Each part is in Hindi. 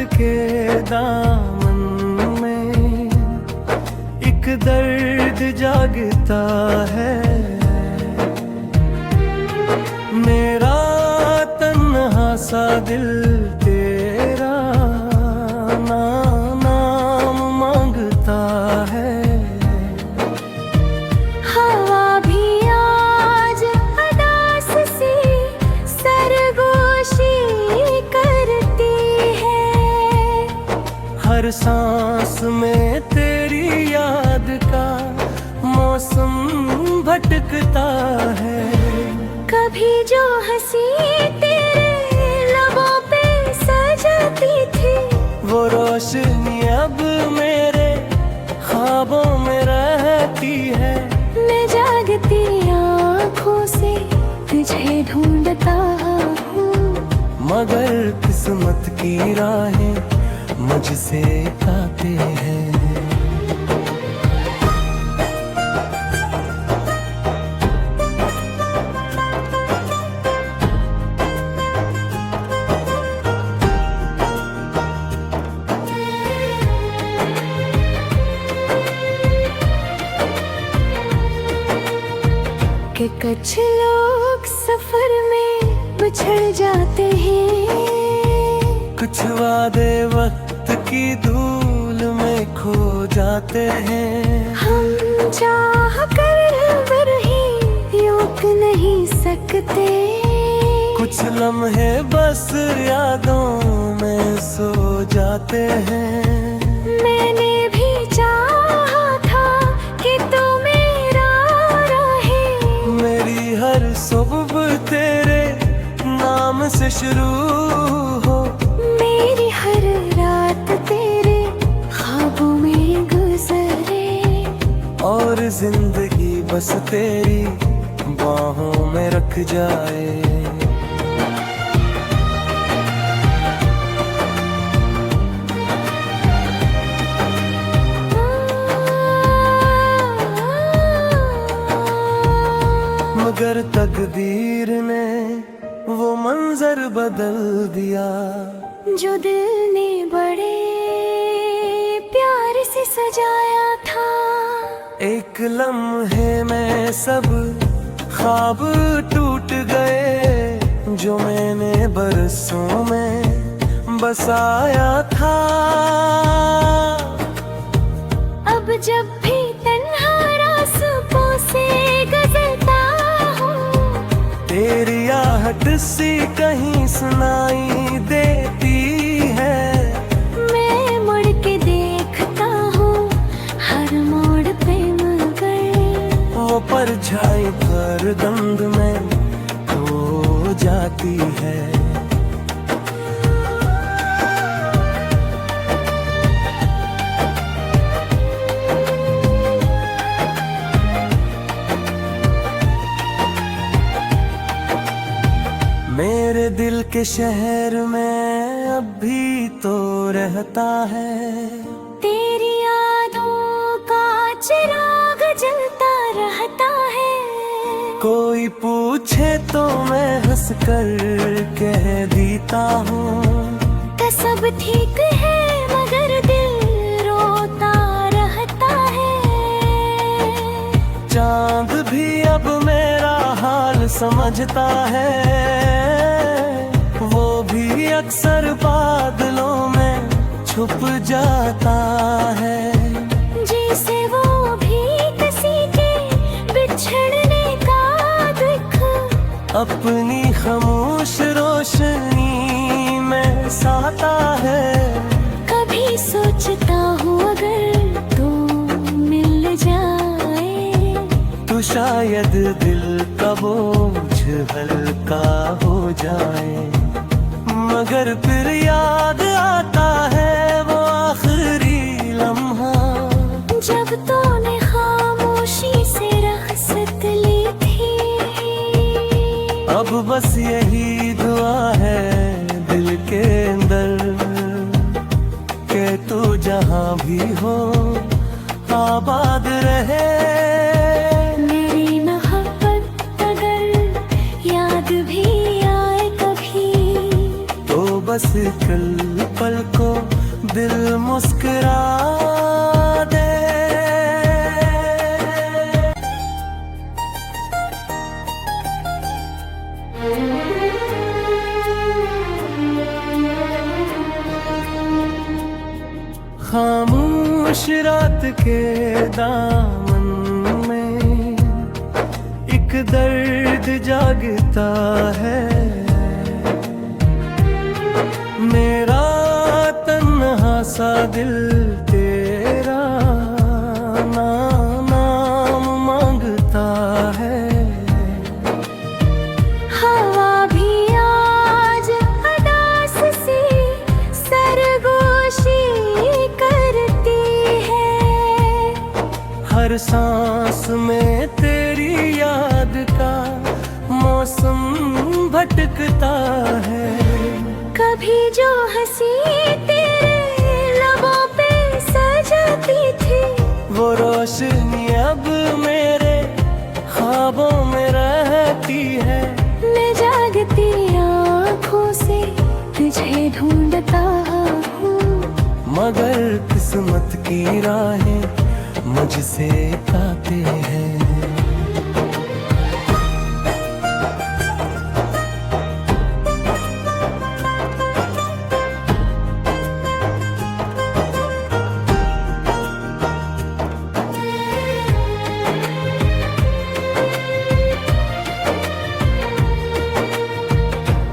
के दामन में एक दर्द जागता है। मेरा तन्हा सा दिल तेरा नाम मांगता है। हवा भी आज उदास सी सरगोशी करती है। हर सांस में तेरी याद का मौसम भटकता है। कभी जो हंसी तेरे लबों पे सजती थी, वो रोशनी अब मेरे ख्वाबों में रहती है। मैं जागती आँखों से तुझे ढूंढता हूँ, मगर किस्मत की राहें मुझसे काते हैं। कि कुछ लोग सफर में बिछड़ जाते हैं, कुछ वादे वक्त की धूल में खो जाते हैं। हम चाह कर ही रोक नहीं सकते। कुछ लम्हे बस यादों में सो जाते हैं। मैंने भी चाहा था कि तू मेरा रहे। मेरी हर सुबह तेरे नाम से शुरू हो, मेरी हर रात तेरे ख्वाबों में गुजरे। और जिंदगी बस तेरी बाहों में रख जाए। मगर तकदीर ने वो मंजर बदल दिया, जो दिल ने बड़े प्यार से सजाया था। एक लम्हे में सब ख्वाब टूट गए, जो मैंने बरसों में बसाया था। अब जब भी तन्हा रास्तों से गुजरता हूँ, तेरी आहट सी कहीं सुनाई देती है। मैं मुड़ के देखता हूँ हर मोड़ पे, मगर वो परछाई हर दंड में खो जाती है। मेरे दिल के शहर में अब भी तो रहता है। तेरी यादों का चिराग जलता रहता है। कोई पूछे तो मैं हंस कर कह देता हूँ, कि सब ठीक है मगर दिल रोता रहता है। चांद भी अब मेरा हाल समझता है। वो भी अक्सर बादलों में छुप जाता है। जैसे वो भी किसी के बिछड़ने का दुख अपनी खामोश रोशनी में साता है। कभी सोचता हूँ अगर तू मिल जाए, तो शायद दिल का बोझ हल्का हो जाए। मगर फिर याद आता है वो आखिरी लम्हा, जब तूने खामोशी से रख्सत ली थी। अब बस यही दुआ है दिल के अंदर, कि तू जहाँ भी हो आबाद रहे। मेरी मोहब्बत अगर याद भी आए कभी, तो बस कल पल को दिल मुस्कुरा दे। खामोश रात के दामन में एक दर्द जागता है। मेरा तन्हा सा दिल तेरा नाम मांगता है। हवा भी आज अदास सी सरगोशी करती है। हर सांस में तेरी याद का मौसम भटकता है। कभी जो हंसी तेरे लबों पे सजाती थी, वो रोशनी अब मेरे ख्वाबों में रहती है। मैं जागती आँखों से तुझे ढूंढता हूँ, मगर किस्मत की राहें मुझसे काते हैं।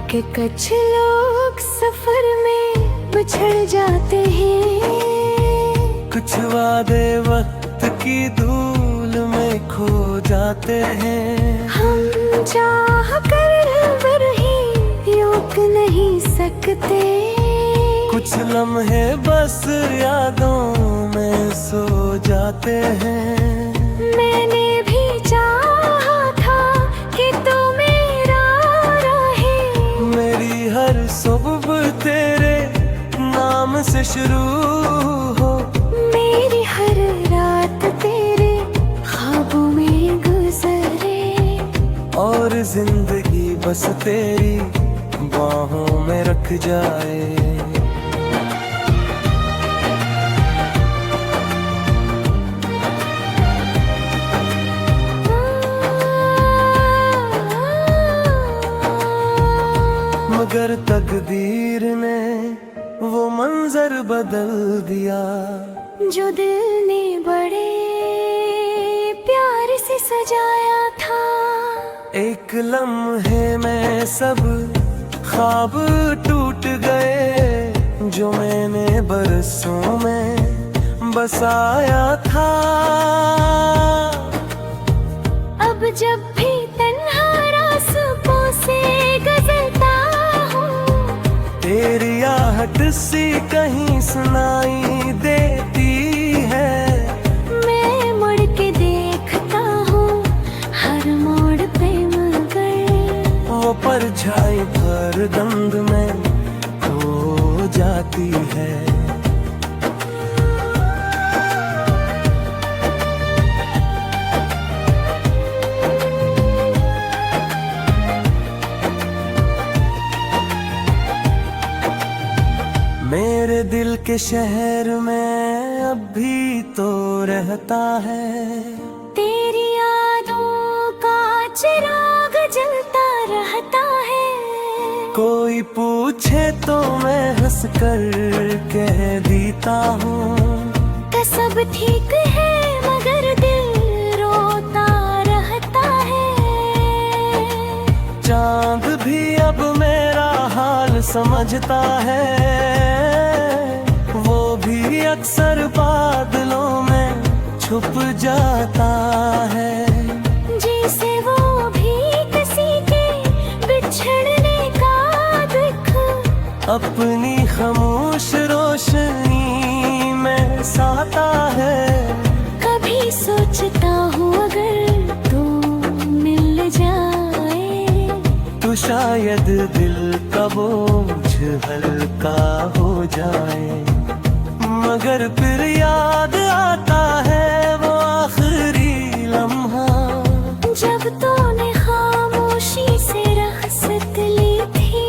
कि कुछ लोग सफर में बिछड़ जाते हैं, कुछ वादे वक्त की धूल में खो जाते हैं। हम चाह कर ही रोक नहीं सकते। कुछ लम्हे बस यादों में सो जाते हैं। मैंने भी चाहा था कि तू मेरा रहे। मेरी हर सुबह तेरे नाम से शुरू हो, मेरी हर रात तेरे ख्वाबों में गुजरे। और जिंदगी बस तेरी बाहों में रख जाए। मगर तकदीर ने वो मंजर बदल दिया, जो दिल ने बड़े प्यार से सजाया था। एक लम्हे में सब ख्वाब टूट गए, जो मैंने बरसों में बसाया था। अब जब भी तन्हा रास्तों से गुजरता हूँ, तेरी आहट सी कहीं सुनाई देती है। मैं मुड़ के देखता हूँ हर मोड़ पे, मगर वो परछाई भर दंद में खो जाती है। मेरे दिल के शहर में अब भी तो रहता है। तेरी यादों का चिराग जलता रहता है। कोई पूछे तो मैं हंस कर कह देता हूँ, तो सब ठीक है मगर दिल रोता रहता है। चांद भी अब मेरा हाल समझता है। वो भी अक्सर बादलों में छुप जाता है। जैसे वो भी किसी के बिछड़ने का दुख अपनी खामोश रोशनी में साता है। कभी सोचता हूँ अगर तू मिल जाए, तो शायद दिल का बोझ हल्का हो जाए। मगर फिर याद आता है वो आखिरी लम्हा, जब तूने खामोशी से रुखसत ली थी।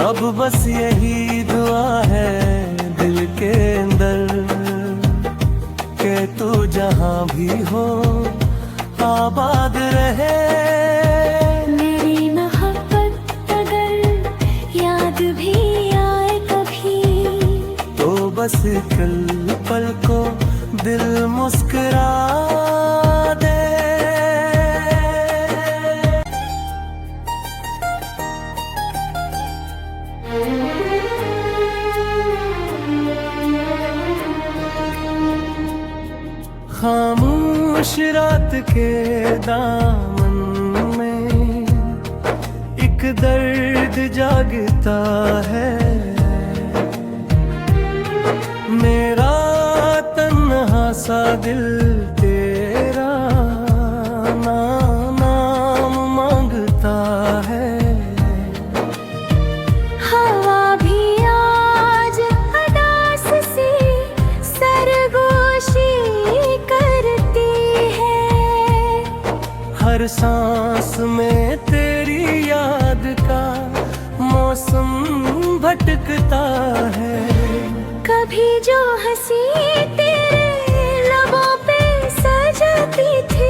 अब बस यही भी हो आबाद रहे। मेरी मोहब्बत अगर याद भी आए कभी, तो बस कल पल को दिल मुस्कुरा दे। खामोश रात के दामन में एक दर्द जागता है। मेरा तन्हा सा दिल तेरा नाम मांगता है। हवा भी आज अदास सी सरगोशी करती है। हर सांस में तेरी याद का मौसम भटकता है। कभी जो हंसी तेरे लबों पे सजती थी,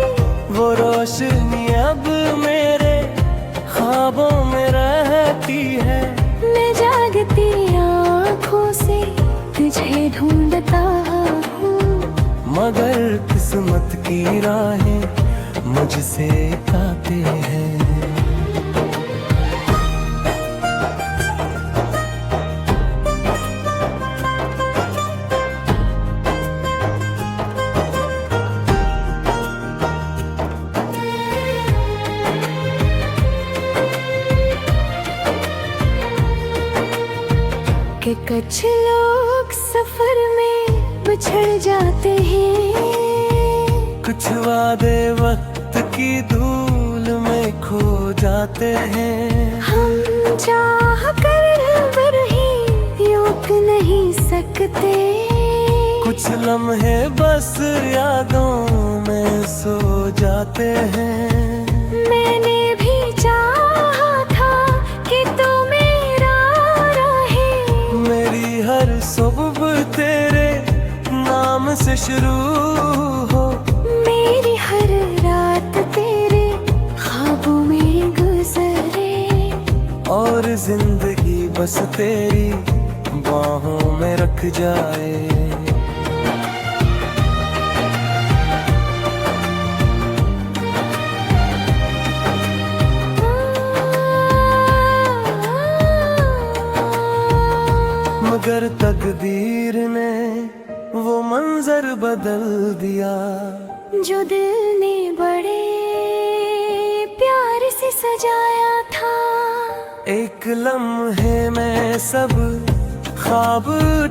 वो रोशनी अब मेरे ख्वाबों में रहती है। मैं जागती आँखों से तुझे ढूंढता हूँ, मगर किस्मत की राहें मुझसे काते हैं। कि कुछ लोग सफर में बिछड़ जाते हैं, कुछ वादे वक्त की धूल में खो जाते हैं। हम चाह कर भी रोक नहीं सकते। कुछ लम्हे बस यादों में सो जाते हैं। मैंने भी चाहा था कि तू मेरा रहे। मेरी हर सुबह तेरे नाम से शुरू हो, मेरी हर रात तेरे ख्वाबों में गुजरे। और जिंदगी बस तेरी बाहों में रख जाए। मगर तकदीर ने वो मंजर बदल दिया, जो दिल ने बड़े प्यार से सजाया था। एक लम्हे में सब ख्वाब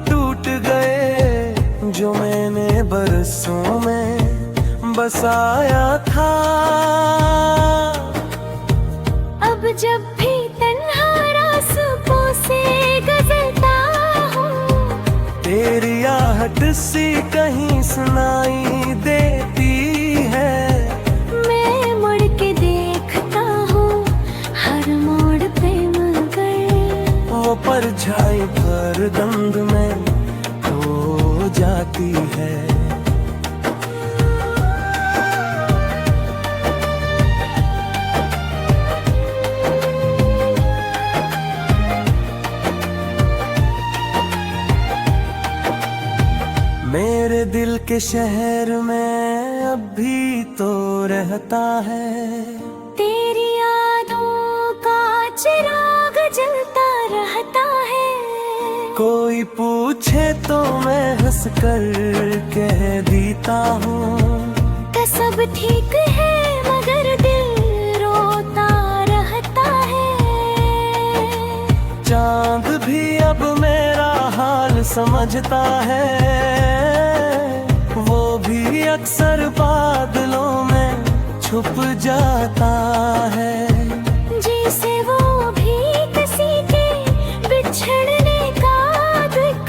टूट गए, जो मैंने बरसों में बसाया था। अब जब भी तन्हा रास्तों से गुजरता हूँ, तेरी आहट सी कहीं सुनाई देती है। मैं मुड़ के देखता हूँ हर मोड़ पे, मगर वो परछाई पर दंड में खो जाती है। मेरे दिल के शहर में अब भी तो रहता है। तेरी यादों का चिराग जलता रहता है। कोई पूछे तो मैं हंस कर कह देता हूँ, कि सब ठीक है मगर दिल रोता रहता है। चांद भी अब मेरा हाल समझता है। वो भी अक्सर बादलों में छुप जाता है। जैसे वो भी किसी के बिछड़ने का दुख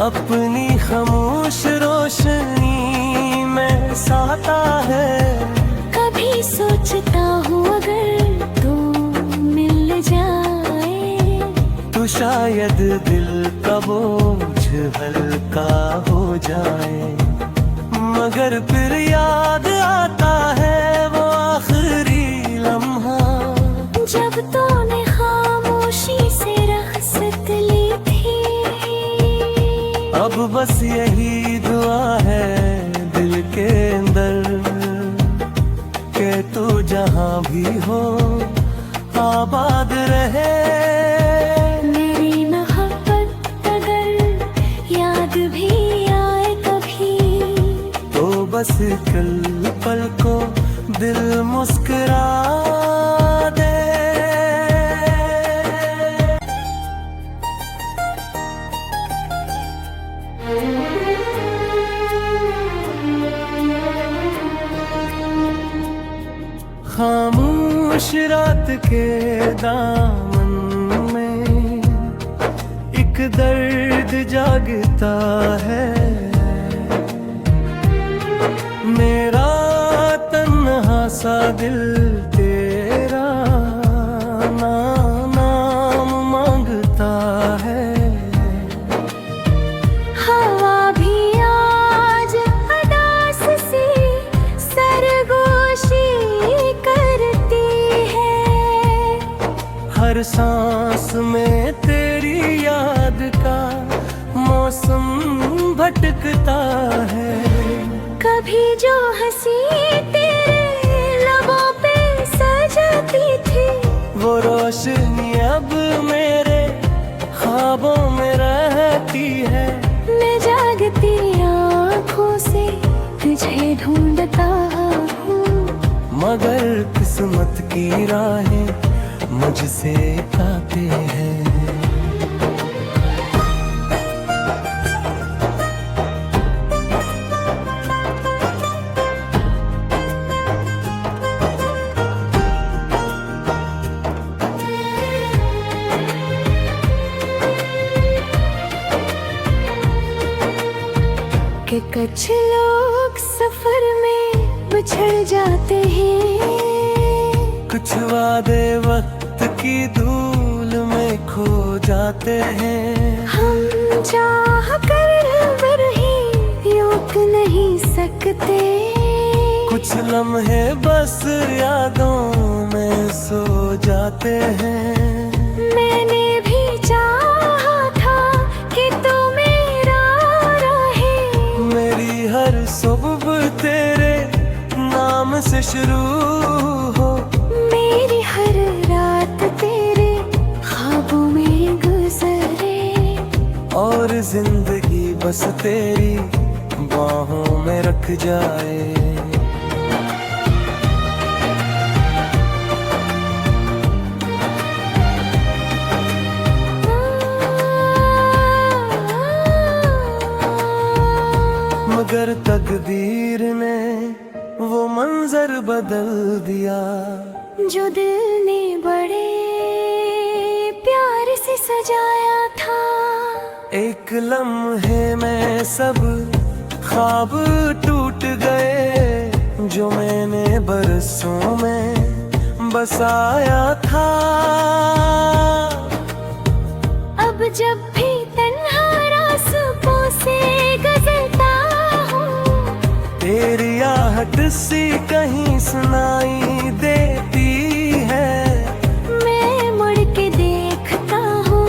अपनी खामोश रोशनी में साता है। कभी सोचता हूँ अगर तू मिल जाए, तो शायद दिल का बोझ हल्का हो जाए। मगर फिर याद यही दुआ है दिल के अंदर कि तू जहाँ भी हो आबाद रहे। मेरी मोहब्बत अगर याद भी आए कभी तो बस कल पल को दिल मुस्कुरा दे। खामोश रात के दामन में एक दर्द जागता है। मेरा तन्हा सा दिल तेरा नाम मांगता है। हवा भी आज अदास सी सरगोशी करती है। हर सांस में तेरी याद का मौसम भटकता है। कभी जो हंसी तेरे लबों पे सजती थी वो रोशनी अब मेरे ख्वाबों में रहती है। मैं जागती आँखों से तुझे ढूंढता हूँ, मगर किस्मत की राहें मुझसे काते हैं। कि कुछ लोग सफर में बिछड़ जाते हैं। कुछ वादे वक्त की धूल में खो जाते हैं। हम चाह कर ही रोक नहीं सकते। कुछ लम्हे बस यादों में सो जाते हैं। मैंने भी चाहा था कि तू मेरा रहे। मेरी हर सुबह तेरे नाम से शुरू हो। मेरी हर रात तेरे ख्वाबों में गुजरे। और जिंदगी बस तेरी बाहों में रख जाए। मगर तकदीर ने वो मंजर बदल दिया जो दिल ने बड़े प्यार से सजाया था। एक लम्हे में सब ख्वाब टूट गए जो मैंने बरसों में बसाया था। अब जब भी तन्हा रास्तों से गुजरता हूँ, तेरी आहट सी कहीं सुनाई देती है। मैं मुड़ के देखता हूँ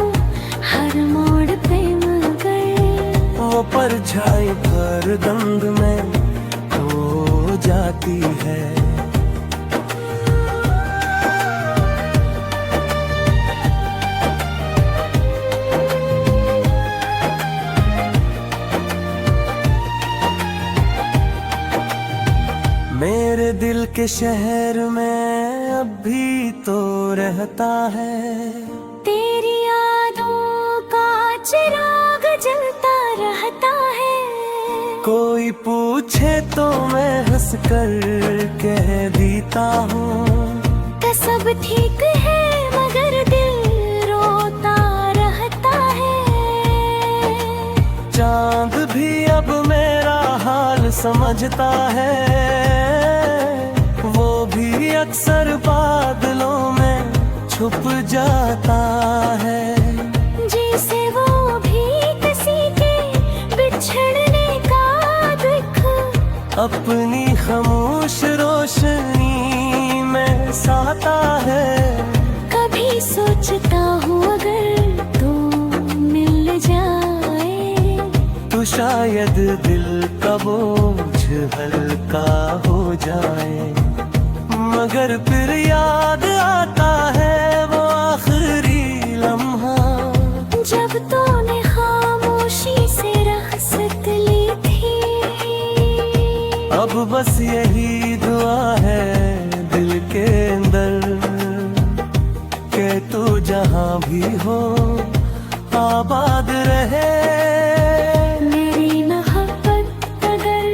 हर मोड़ पे मगर वो परछाई भर दंड में खो जाती है। मेरे दिल के शहर में अब भी तो रहता है। तेरी यादों का चिराग जलता रहता है। कोई पूछे तो मैं हंस कर कह देता हूँ कि सब ठीक है मगर दिल रोता रहता है। चांद भी अब मेरा हाल समझता है। वो भी अक्सर बादलों में छुप जाता है। जैसे वो भी किसी के बिछड़ने का दुख अपनी खामोश रोशनी में साता है। कभी सोचता हूँ अगर तू मिल जाए तू शायद शायद दिल का बोझ हल्का हो जाए, मगर फिर याद आता है वो आखिरी लम्हा जब तूने खामोशी से रख्सत ली थी। अब बस यही दुआ है दिल के अंदर कि तू जहाँ भी हो आबाद रहे। मेरी मोहब्बत अगर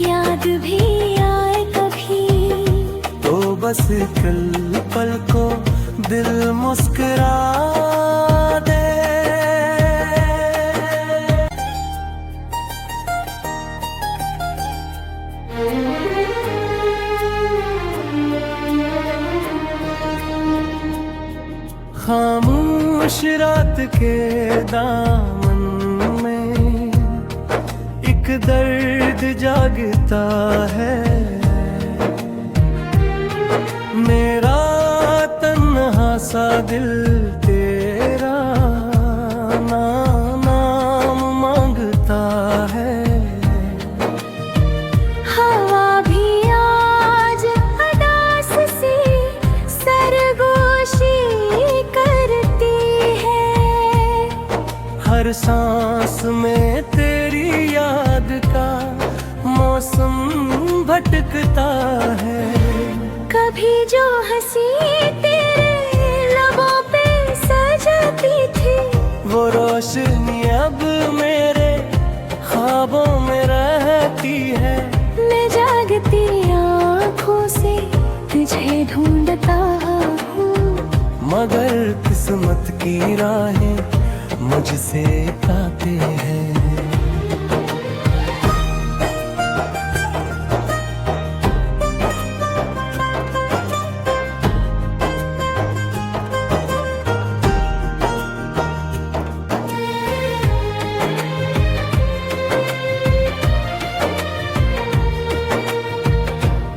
याद भी आए कभी, तो बस कल पल को दिल मुस्कुरा दे। खामोश रात के दामन में एक दर्द जागता है, मेरा तन्हा सा दिल तेरा नाम मांगता है। हवा भी आज अदास सी सरगोशी करती है। हर सांस में तेरी याद का मौसम भटकता है। कभी जो हंसी तेरे लबों पे सजती थी, वो रोशनी अब मेरे ख्वाबों में रहती है। मैं जागती आँखों से तुझे ढूंढता हूँ, मगर किस्मत की राहें मुझसे काते हैं।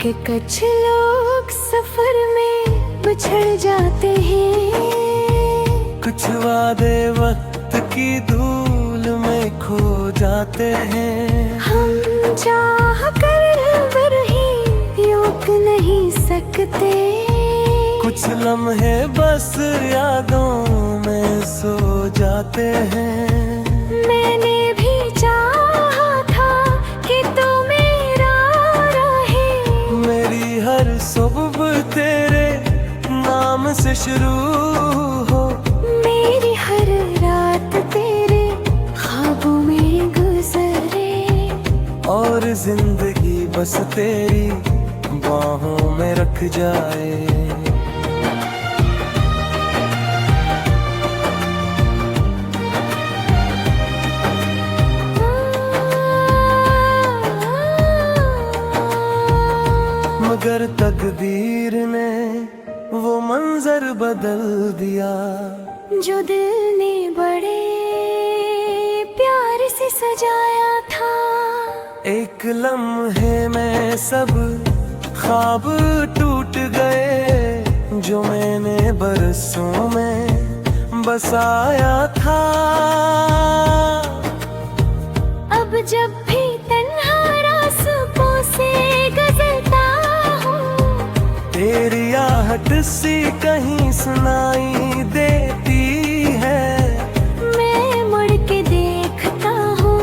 कि कुछ लोग सफर में बिछड़ जाते हैं, कुछ वादे वक्त की धूल में खो जाते हैं। हम चाह कर ही रोक नहीं सकते। कुछ लम्हे बस यादों में सो जाते हैं। मैंने भी चाहा था कि तू मेरा रहे, मेरी हर सुबह तेरे नाम से शुरू हो, मेरी हर रात तेरे ख्वाबों में गुजरे, और जिंदगी बस तेरी बाहों में रख जाए। मगर तकदीर ने वो मंजर बदल दिया जो दिल ने बड़े प्यार से सजाया था। एक लम्हे में सब ख्वाब टूट गए जो मैंने बरसों में बसाया था। अब जब भी तन्हा रास्तों से गुजरता हूँ, तेरी आहट सी कहीं सुनाई देती है। मैं मुड़ के देखता हूँ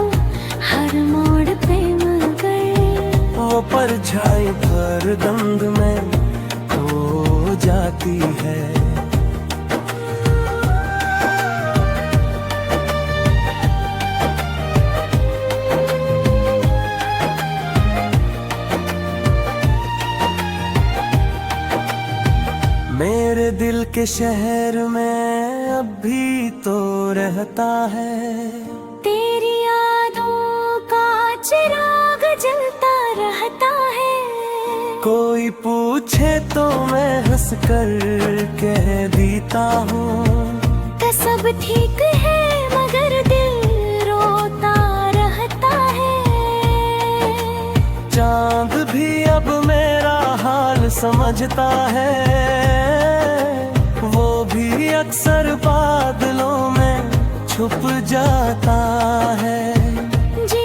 हर मोड़ पे, मगर वो परछाई पर दंद में खो जाती है। मेरे दिल के शहर में अब भी तो रहता है, तेरी यादों का चिराग जलता रहता है। कोई पूछे तो मैं हंस कर कह देता हूँ तो सब ठीक है, मगर दिल रोता रहता है। चांद भी अब मेरा हाल समझता है, वो भी अक्सर बादलों में छुप जाता है। जी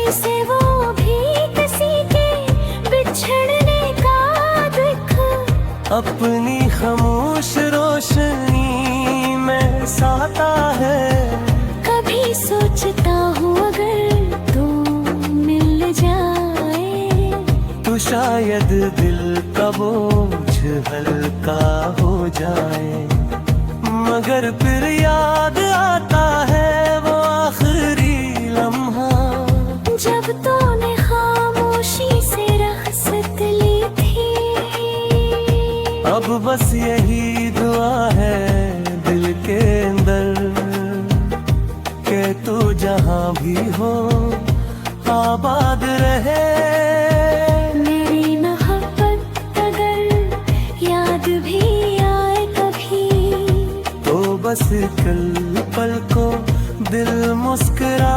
अपनी खामोश रोशनी में साता है। कभी सोचता हूँ अगर तू मिल जाए तो शायद दिल का बोझ हल्का हो जाए। मगर फिर याद आता है वो आखिरी लम्हा, जब तूने खामोशी से रखसत ली थी। अब बस यही दुआ है दिल के अंदर कि तू जहाँ भी हो आबाद रहे। मेरी मोहब्बत अगर याद भी आए कभी, तो बस कल पल को दिल मुस्कुरा